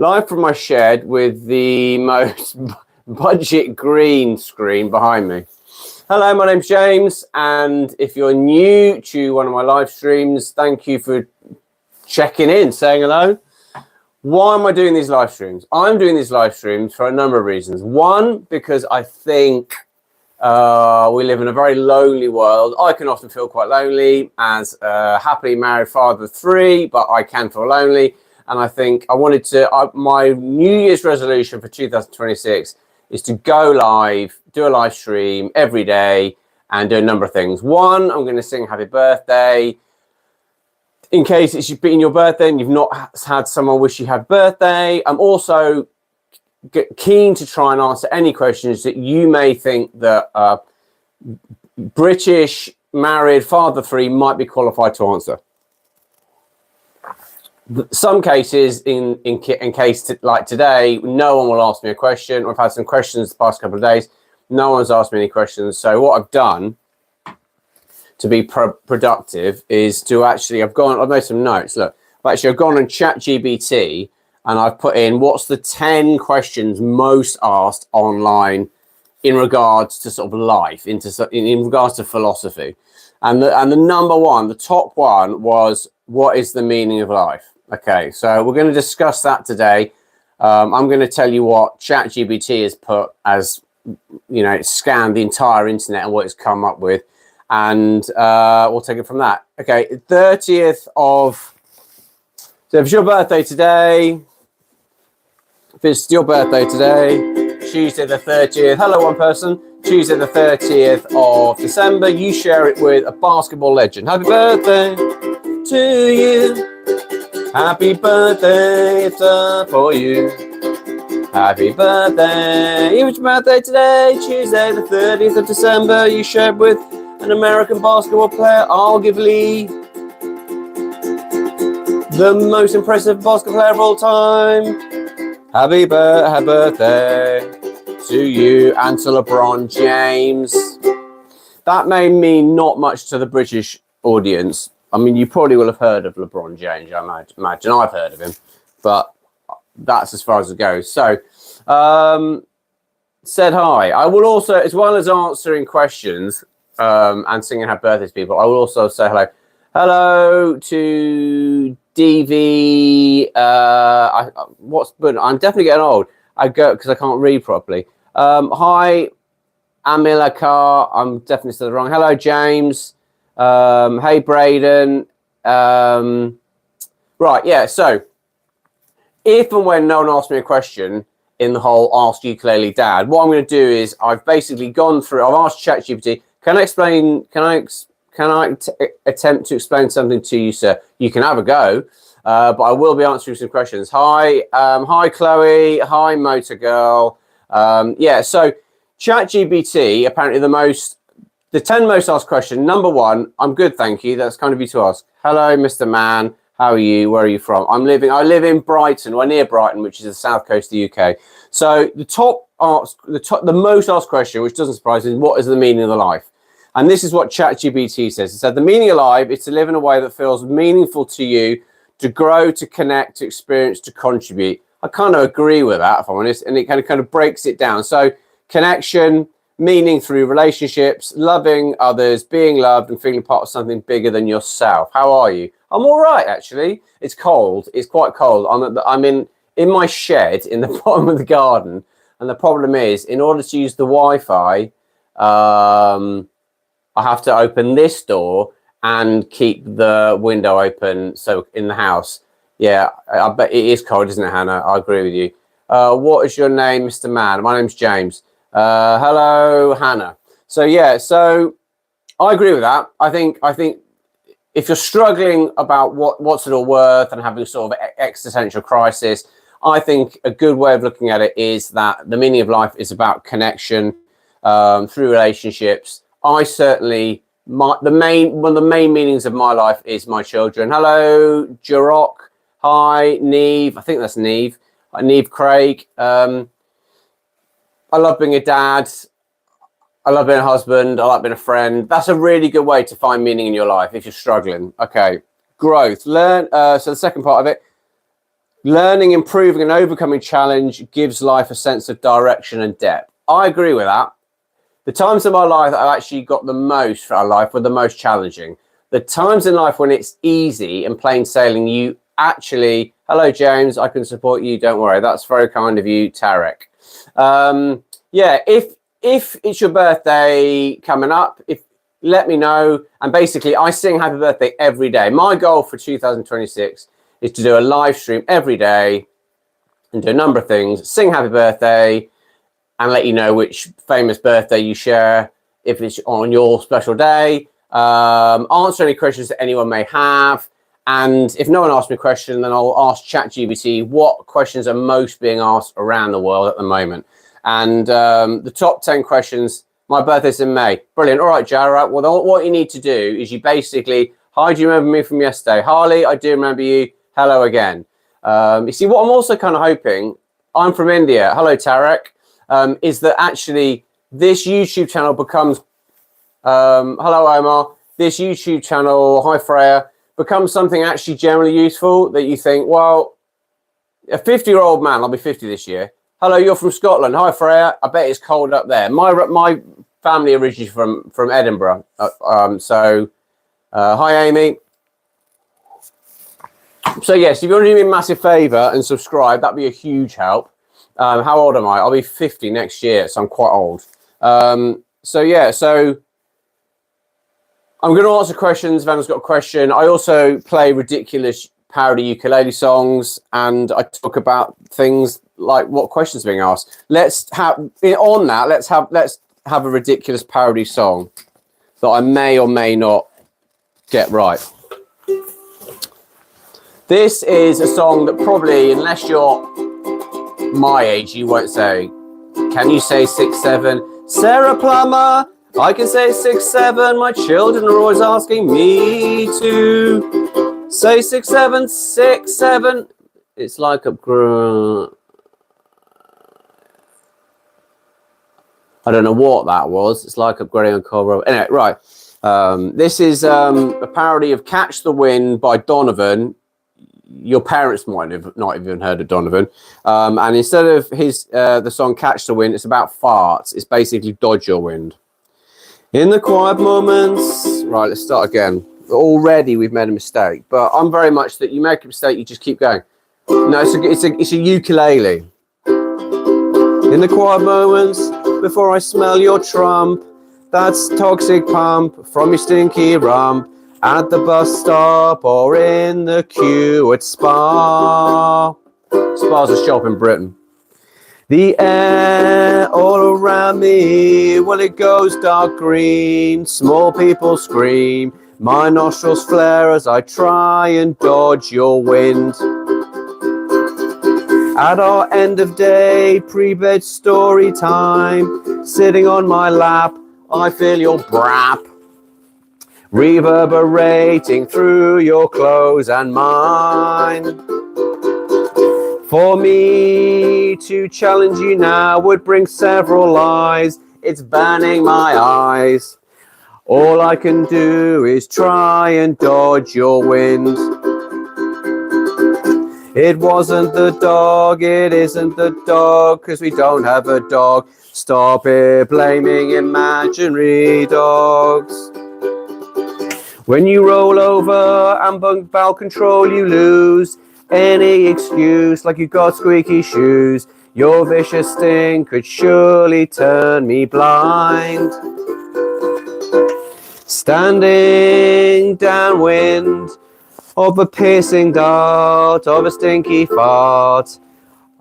Live from my shed with the most budget green screen behind me. Hello, my name's James, and if you're new to one of my live streams, thank you for checking in, saying hello. Why am I doing these live streams? I'm doing these live streams for a number of reasons. One, because I think we live in a very lonely world. I can often feel quite lonely as a happily married father of 3, but I can feel lonely. And I think I wanted to, my New Year's resolution for 2026 is to go live, do a live stream every day and do a number of things. One, I'm going to sing happy birthday. In case it's been your birthday and you've not had someone wish you happy birthday. I'm also keen to try and answer any questions that you may think that British married father 3 might be qualified to answer. Some cases, in case like today, no one will ask me a question. I've had some questions the past couple of days. No one's asked me any questions. So what I've done to be productive is to actually, I've made some notes. Look, I've gone on ChatGPT and I've put in what's the 10 questions most asked online in regards to sort of life, in regards to philosophy. And the number one, the top one was, what is the meaning of life? Okay, so we're going to discuss that today. I'm going to tell you what ChatGPT has put as, it's scanned the entire internet and what it's come up with. And we'll take it from that. Okay, 30th of... So if it's your birthday today, Tuesday the 30th. Hello, one person. Tuesday the 30th of December. You share it with a basketball legend. Happy birthday to you. Happy birthday, it's for you. Happy birthday. It was your birthday today, Tuesday the 30th of December. You shared with an American basketball player, arguably the most impressive basketball player of all time. Happy birthday to you and to LeBron James. That may mean not much to the British audience. I mean, you probably will have heard of LeBron James. I imagine I've heard of him, but that's as far as it goes. So, said hi. I will also, as well as answering questions and singing happy birthday to people, I will also say hello. Hello to DV. What's good? I'm definitely getting old. I go because I can't read properly. Hi, Amilakar. I'm definitely still wrong. Hello, James. Hey, Braden. Right, yeah. So, if and when no one asks me a question in the whole Ask Ukulele Dad, what I'm going to do is I've basically gone through. I've asked ChatGPT. Can I attempt to explain something to you, sir? You can have a go, but I will be answering some questions. Hi, Chloe. Hi, Motor Girl. Yeah, so ChatGPT, apparently the 10 most asked question. Number 1, I'm good, thank you. That's kind of you to ask. Hello, Mr. Man. How are you? Where are you from? I live in Brighton, or near Brighton, which is the south coast of the UK. So the most asked question, which doesn't surprise me, is what is the meaning of the life? And this is what ChatGPT says. It said, the meaning of life is to live in a way that feels meaningful to you, to grow, to connect, to experience, to contribute. I kind of agree with that, if I'm honest. And it kind of breaks it down. So connection, meaning through relationships, loving others, being loved, and feeling part of something bigger than yourself. How are you? I'm all right, actually. It's cold. It's quite cold. I'm in my shed in the bottom of the garden. And the problem is, in order to use the Wi-Fi, I have to open this door and keep the window open. So in the house, yeah, I bet it is cold, isn't it, Hannah? I agree with you. What is your name, Mr. Man? My name's James. Hello, Hannah. So yeah, so I agree with that. I think if you're struggling about what's it all worth and having sort of existential crisis, I think a good way of looking at it is that the meaning of life is about connection through relationships. I certainly, one of the main meanings of my life is my children. Hello, Jarok. Hi, Neve. I think that's Neve. Neve Craig. I love being a dad. I love being a husband. I like being a friend. That's a really good way to find meaning in your life if you're struggling. Okay, growth. Learn. So the second part of it, Learning, improving, and overcoming challenge gives life a sense of direction and depth. I agree with that. The times in my life that I've actually got the most for our life were the most challenging. The times in life when it's easy and plain sailing, you actually, hello, James, I can support you. Don't worry. That's very kind of you, Tarek. Yeah, if it's your birthday coming up, let me know. And basically, I sing happy birthday every day. My goal for 2026 is to do a live stream every day and do a number of things, sing happy birthday, and let you know which famous birthday you share if it's on your special day. Answer any questions that anyone may have. And if no one asks me a question, then I'll ask ChatGPT what questions are most being asked around the world at the moment. And the top 10 questions, my birthday's in May. Brilliant. All right, Jared. Well, what you need to do is you basically, hi, do you remember me from yesterday? Harley, I do remember you. Hello again. You see, what I'm also kind of hoping, I'm from India. Hello, Tarek. Is that actually this YouTube channel becomes, hello, Omar. This YouTube channel, hi, Freya, becomes something actually generally useful that you think, well, a 50-year-old man, I'll be 50 this year. Hello, you're from Scotland. Hi, Freya. I bet it's cold up there. My family originally from Edinburgh. Hi, Amy. So, yes, if you want to do me a massive favour and subscribe, that'd be a huge help. How old am I? I'll be 50 next year, so I'm quite old. So I'm going to answer questions. Vanna's got a question. I also play ridiculous parody ukulele songs, and I talk about things like what questions are being asked. Let's have a ridiculous parody song that I may or may not get right. This is a song that probably, unless you're my age, you won't say. Can you say 6'7"? Sarah Plummer, I can say 6'7". My children are always asking me to say 6'7", 6'7". It's like a I don't know what that was. It's like upgrading on Cobra. Anyway, right. This is a parody of Catch the Wind by Donovan. Your parents might have not even heard of Donovan. And instead of the song Catch the Wind, it's about farts. It's basically Dodge Your Wind. In the quiet moments. Right, let's start again. Already we've made a mistake. But I'm very much that you make a mistake, you just keep going. No, it's a ukulele. In the quiet moments, before I smell your trump, that's toxic pump from your stinky rump. At the bus stop or in the queue at Spa. Spa's a shop in Britain. The air all around me, well, it goes dark green. Small people scream. My nostrils flare as I try and dodge your wind. At our end of day, pre-bed story time. Sitting on my lap, I feel your brap reverberating through your clothes and mine. For me to challenge you now would bring several lies. It's burning my eyes. All I can do is try and dodge your wind. It wasn't the dog, it isn't the dog, 'cause we don't have a dog. Stop it blaming imaginary dogs. When you roll over and bunk bowel control, you lose any excuse like you got squeaky shoes. Your vicious sting could surely turn me blind. Standing downwind of a piercing dart, of a stinky fart,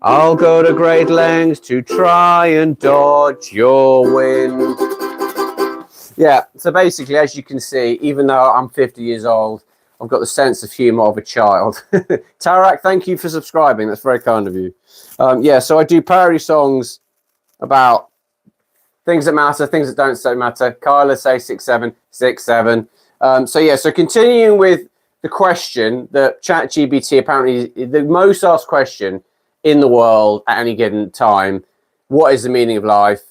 I'll go to great lengths to try and dodge your wind. Yeah, so basically, as you can see, even though I'm 50 years old, I've got the sense of humour of a child. Tarak, thank you for subscribing. That's very kind of you. Yeah, so I do parody songs about things that matter, things that don't matter. Kyla, say 6'7", 6'7". So continuing with the question that ChatGPT apparently is the most asked question in the world at any given time. What is the meaning of life?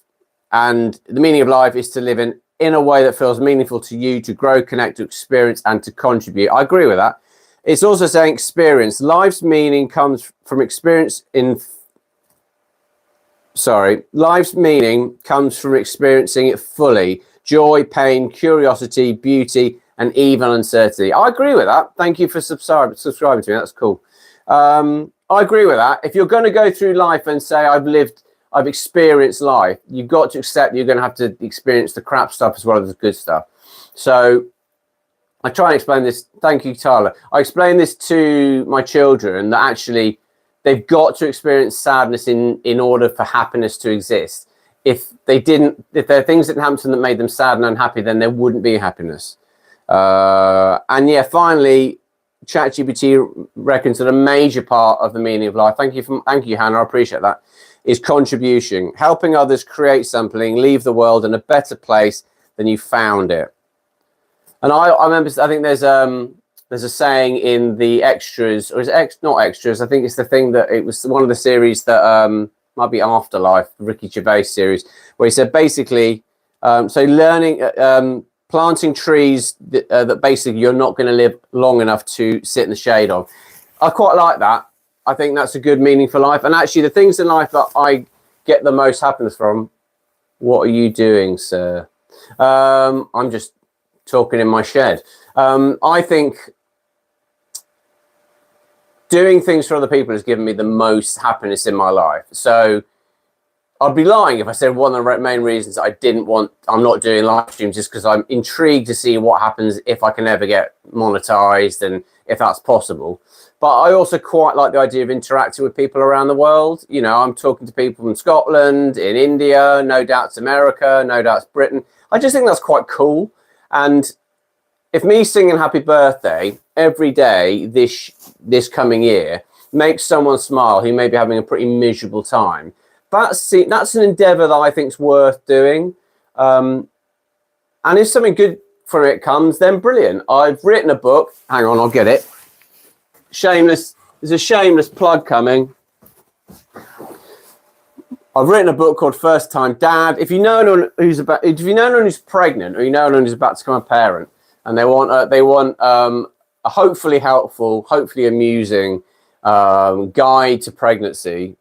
And the meaning of life is to live in a way that feels meaningful to you, to grow, connect, to experience, and to contribute. I agree with that. It's also saying experience. Life's meaning comes from experience life's meaning comes from experiencing it fully. Joy, pain, curiosity, beauty, and even uncertainty. I agree with that. Thank you for subscribing to me. That's cool. I agree with that. If you're going to go through life and say, I've experienced life, you've got to accept you're going to have to experience the crap stuff as well as the good stuff. So I try and explain this. Thank you, Tyler. I explain this to my children that actually they've got to experience sadness in order for happiness to exist. If there are things that happened to them that made them sad and unhappy, then there wouldn't be happiness. And yeah, finally, ChatGPT reckons that a major part of the meaning of life, thank you, Hannah, I appreciate that, is contribution, helping others create something, leave the world in a better place than you found it. And I remember, I think there's a saying in the extras, or is it not extras? I think it's the thing that it was one of the series that might be Afterlife, Ricky Gervais series, where he said basically, so learning, planting trees that basically you're not going to live long enough to sit in the shade of. I quite like that. I think that's a good meaning for life. And actually, the things in life that I get the most happiness from, what are you doing, sir? I'm just talking in my shed. I think doing things for other people has given me the most happiness in my life. So I'd be lying if I said one of the main reasons I'm not doing live streams just because I'm intrigued to see what happens if I can ever get monetized and if that's possible. But I also quite like the idea of interacting with people around the world. You know, I'm talking to people from Scotland, in India, no doubt it's America, no doubt it's Britain. I just think that's quite cool. And if me singing happy birthday every day this coming year makes someone smile who may be having a pretty miserable time, that's an endeavor that I think is worth doing. And if something good for it comes, then brilliant. I've written a book. Hang on, I'll get it. Shameless. There's a shameless plug coming. I've written a book called First Time Dad. If you know anyone who's pregnant, or you know anyone who's about to become a parent, and they want a hopefully helpful, hopefully amusing guide to pregnancy,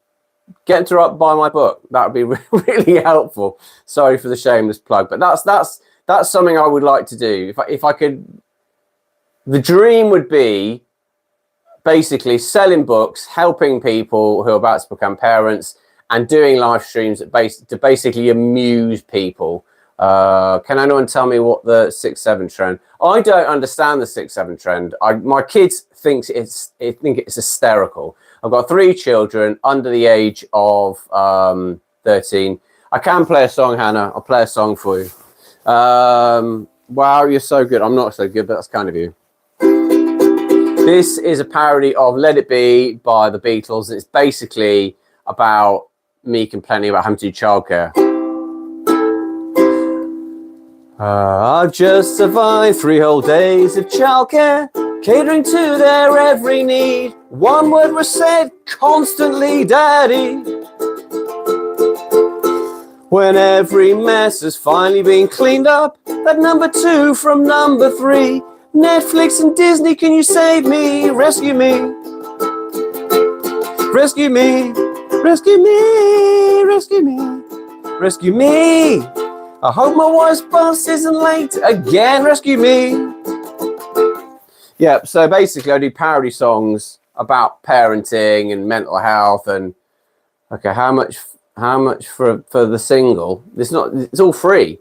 get to buy my book. That would be really helpful. Sorry for the shameless plug, but that's something I would like to do. If I could, the dream would be basically selling books, helping people who are about to become parents, and doing live streams to basically amuse people. Can anyone tell me what the 6-7 trend? I don't understand the 6-7 trend. My kids think it's hysterical. I've got 3 children under the age of 13. I can play a song, Hannah. I'll play a song for you. Wow, you're so good. I'm not so good, but that's kind of you. This is a parody of Let It Be by the Beatles. It's basically about me complaining about having to do childcare. I've just survived 3 whole days of childcare, catering to their every need. One word was said constantly, Daddy. When every mess has finally been cleaned up, that number 2 from number 3. Netflix and Disney, can you save me? Rescue me. Rescue me. Rescue me. Rescue me. Rescue me. I hope my wife's bus isn't late again. Rescue me. Yeah, so basically I do parody songs about parenting and mental health and okay, how much for the single? It's all free.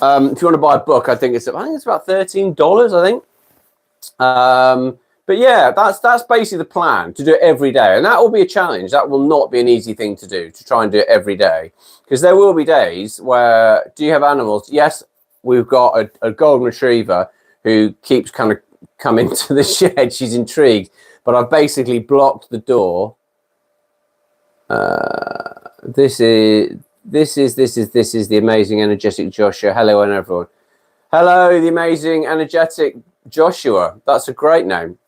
If you want to buy a book, I think it's about $13, I think. But yeah, that's basically the plan, to do it every day. And that will be a challenge. That will not be an easy thing to do, to try and do it every day. Because there will be days where, do you have animals? Yes, we've got a golden retriever who keeps kind of coming to the shed. She's intrigued. But I've basically blocked the door. This is the amazing, energetic Joshua. Hello, everyone. Hello, the amazing, energetic Joshua. That's a great name.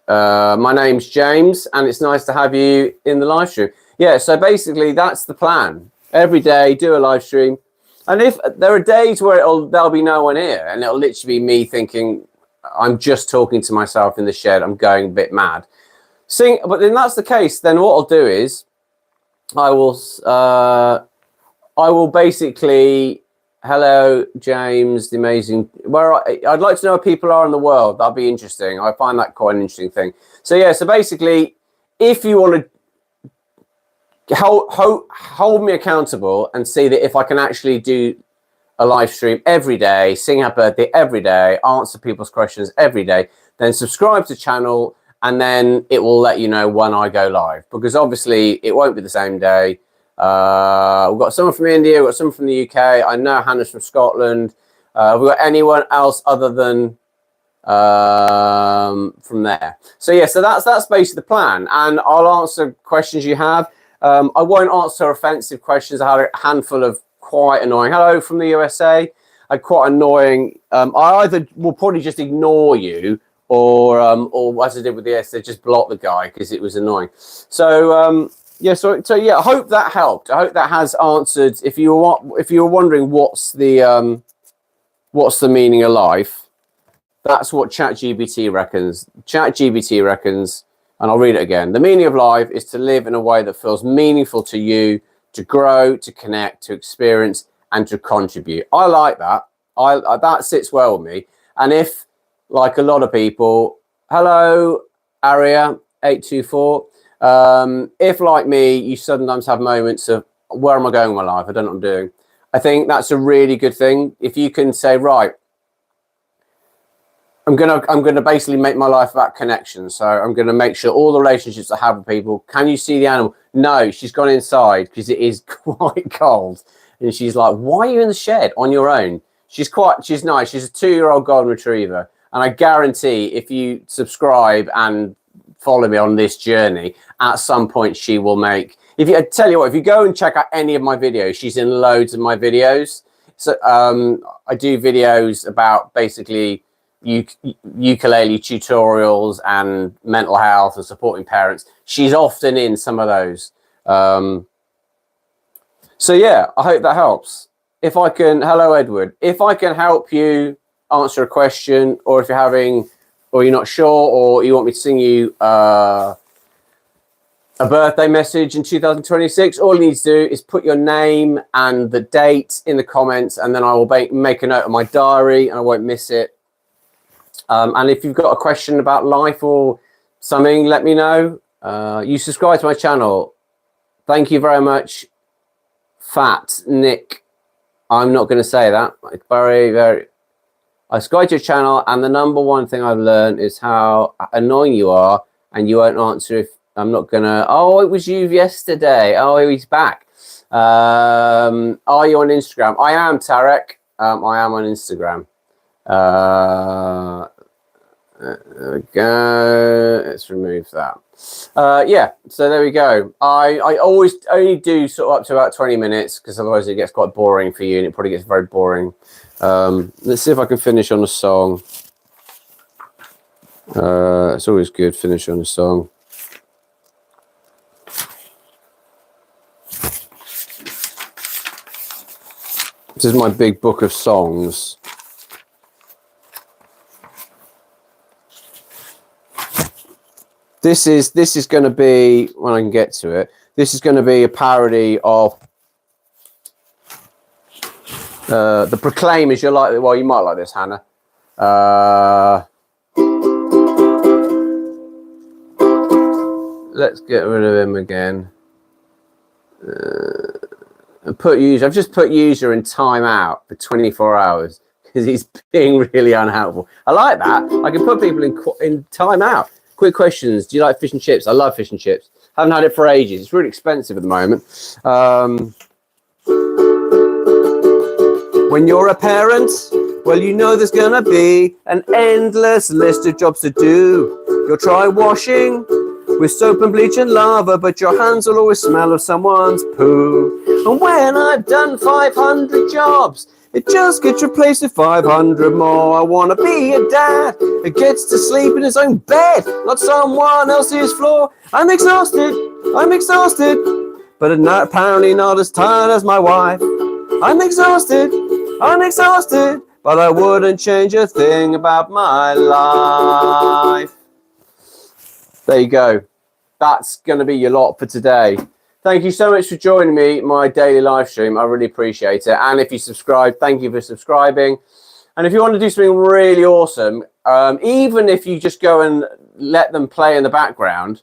My name's James, and it's nice to have you in the live stream. Yeah, so basically that's the plan. Every day, do a live stream. And if there are days where there'll be no one here, and it'll literally be me thinking I'm just talking to myself in the shed, I'm going a bit mad. But then that's the case. Then what I'll do is I will basically, hello James, the amazing. I'd like to know where people are in the world. That'll be interesting. I find that quite an interesting thing. So yeah, so basically, if you want to hold me accountable and see that if I can actually do a live stream every day, sing happy birthday every day, answer people's questions every day, then subscribe to the channel, and then it will let you know when I go live, because obviously it won't be the same day. We've got someone from India, we've got someone from the UK. I know Hannah's from Scotland. Have we got anyone else other than from there? So yeah, so that's basically the plan, and I'll answer questions you have. I won't answer offensive questions. I had a handful of quite annoying. Hello from the USA. Quite annoying. I either will probably just ignore you, or as I did with the essay, just block the guy because it was annoying. So yeah, so yeah, I hope that helped. I hope that has answered. If you were wondering what's the meaning of life, that's what ChatGPT reckons. ChatGPT reckons, and I'll read it again. The meaning of life is to live in a way that feels meaningful to you, to grow, to connect, to experience, and to contribute. I like that. That sits well with me. And if, like a lot of people, hello, Aria824. If, like me, you sometimes have moments of, where am I going in my life? I don't know what I'm doing. I think that's a really good thing. If you can say, right, I'm gonna basically make my life about connection. So I'm gonna make sure all the relationships I have with people. Can you see the animal? No, she's gone inside because it is quite cold. And she's like, why are you in the shed on your own? She's nice. She's a 2-year-old golden retriever. And I guarantee if you subscribe and follow me on this journey, at some point she will make, I tell you what, if you go and check out any of my videos, she's in loads of my videos. So I do videos about basically ukulele tutorials and mental health and supporting parents. She's often in some of those. So yeah, I hope that helps. If I can, hello Edward, if I can help you answer a question, or if you're not sure, or you want me to sing you a birthday message in 2026, all you need to do is put your name and the date in the comments, and then I will make a note of my diary and I won't miss it. And if you've got a question about life or something, let me know. You subscribe to my channel. Thank you very much, Fat Nick. I'm not going to say that. Very, very. I subscribe to your channel, and the number one thing I've learned is how annoying you are, and you won't answer if I'm not going to. Oh, it was you yesterday. Oh, he's back. Are you on Instagram? I am, Tarek. I am on Instagram. There we go. Let's remove that. Yeah, so there we go. I always only do sort of up to about 20 minutes, because otherwise it gets quite boring for you, and it probably gets very boring. Let's see if I can finish on a song. It's always good finish on a song. This is my big book of songs. This is going to be, when I can get to it, this is going to be a parody of the Proclaimers. You like, well, you might like this, Hannah. Let's get rid of him again. I've just put user in timeout for 24 hours because he's being really unhelpful. I like that. I can put people in timeout. Quick questions. Do you like fish and chips? I love fish and chips. Haven't had it for ages. It's really expensive at the moment. When you're a parent, well, you know there's gonna be an endless list of jobs to do. You'll try washing with soap and bleach and lava, but your hands will always smell of someone's poo. And when I've done 500 jobs, it just gets replaced with 500 more. I want to be a dad who gets to sleep in his own bed, not someone else's floor. I'm exhausted, but apparently not as tired as my wife. I'm exhausted, but I wouldn't change a thing about my life. There you go. That's going to be your lot for today. Thank you so much for joining me, my daily live stream. I really appreciate it. And if you subscribe, thank you for subscribing. And if you want to do something really awesome, even if you just go and let them play in the background,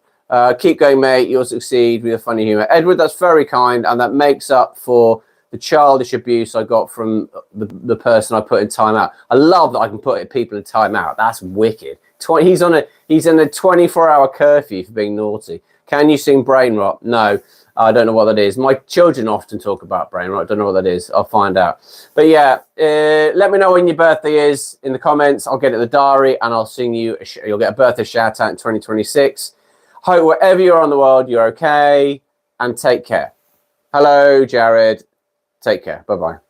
keep going, mate. You'll succeed with your funny humor. Edward, that's very kind. And that makes up for the childish abuse I got from the person I put in timeout. I love that I can put people in timeout. That's wicked. He's in a 24-hour curfew for being naughty. Can you sing brain rot? No. I don't know what that is. My children often talk about brain rot. I don't know what that is. I'll find out. But yeah, let me know when your birthday is in the comments. I'll get it in the diary and I'll sing you. You'll get a birthday shout out in 2026. Hope wherever you're on the world, you're okay. And take care. Hello, Jared. Take care. Bye-bye.